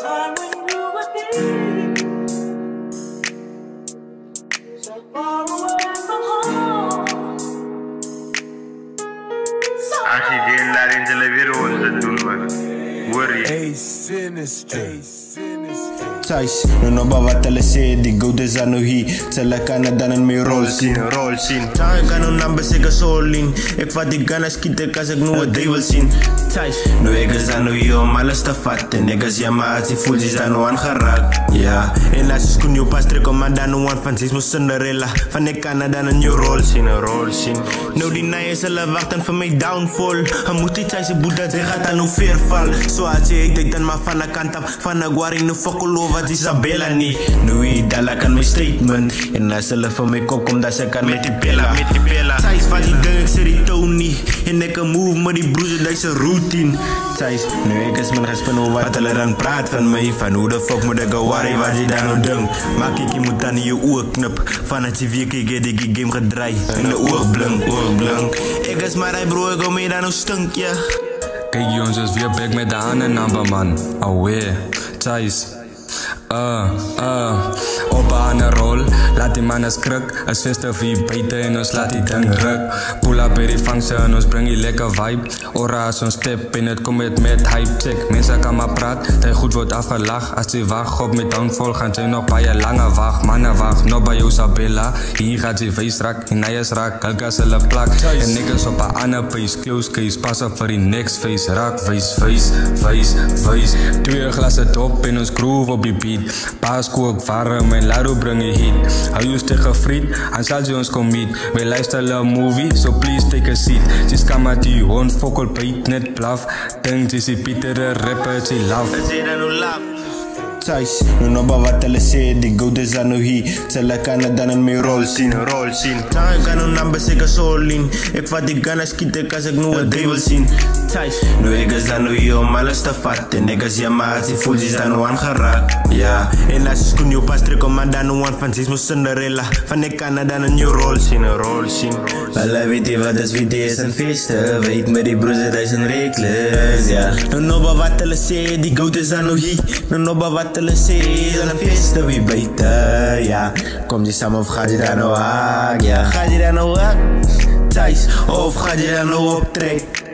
time when you were deep, so far away from home. Anche di andare in television worry. Hey, sinister. Thuis, nu nog wat hulle sê, die goud is aan nou hier. Tel ek aan dan in my rol sien. Tang ek aan nou number seker solin. Ek vat die gun, skiet ek as ek nou 'n duivel sien. Thuis, nu ek is aan nou hier om alles te vat. En ek is jammer as die voels is aan nou aangeraak. Ja, en as ek kon pas trek om aan dan nou aan van sies mo Cinderella. Van ek kan dan in jou rol sien. Nou die naai is hulle wagten vir my downfall. Hy moet die thuis die boeda, sy gaat aan nou veerval. So as jy het dan maar van 'n kant af, van 'n guaring nou fokol over. Wat Isabella nie, nou idala kan my statement. En as hulle vir my kop kom, dat sy kan met die pella. Thuis van die ding, ek sê die toon nie. En ek kan move met die broers, dat is een routine. Thuis, nou ek is min gespin over wat hulle dan praat van my. Van hoe de fuck moet ek worry wat jy dan nou ding. Maak ek jy moet dan in jou oog knip. Van het jy weer kyk, het ek die game gedraai. En die oog blink. Ek is maar die bro, ek hou my dan nou stink, ja. Kijk jongens, is weer back met de andere number man. Alweer, Thuis. Op aan een rol, laat die man eens kruk. As feest vir buiten en ons laat die ding ruk. Pull up by die function en ons bring die lekker vibe. Ora as ons step en het kom met hype check. Mense kan maar praat, die goed word afgelag. As die wacht op met downfall, gaan sy nog by 'n lange wacht. Manne wacht, nog by Isabella. Hier gaat sy wees raak, en hy is raak. Hulkas hulle plak, en ek is op 'n ander pace. Close case, pas op vir die next face. Raak, face. 2 glasse top en ons groove op die beat. Paas kook warm en laro bring die heat. Hou jou tegen friet, en sal jy ons kom meet. My lifestyle movie, so please take a seat. Just come at die hond, fokol byt, net blaf. Dink jy sê Pieter de rapper, sy love. Thuis, nu nog wat hulle sê, die goud is aan nou hier. Tel ek aan dan in my rol sien. Tang ek aan nou number seker solin. Ek vat die gun, skiet ek as ek nou 'n duivel sien. Thuis, nu ek is aan nou hier om alles te vat. En ek is jammer as die voels is aan nou aangeraak. Ja, en as ek kon jou pas trek om aan dan nou aan van sies mo Cinderella. Van ek kan dan in jou rol sien. Hulle weet jy wat is VT's en feeste. Weet met die broers het hy zijn reckless, ja. Nu nog wat hulle sê, die goud is aan nou hier. Nu nog wat hulle sê, dan een feeste wie buiten, ja. Kom jy samen of gaat jy daar nou haak, ja. Gaat jy daar nou haak? Thuis, of gaat jy daar nou optrek?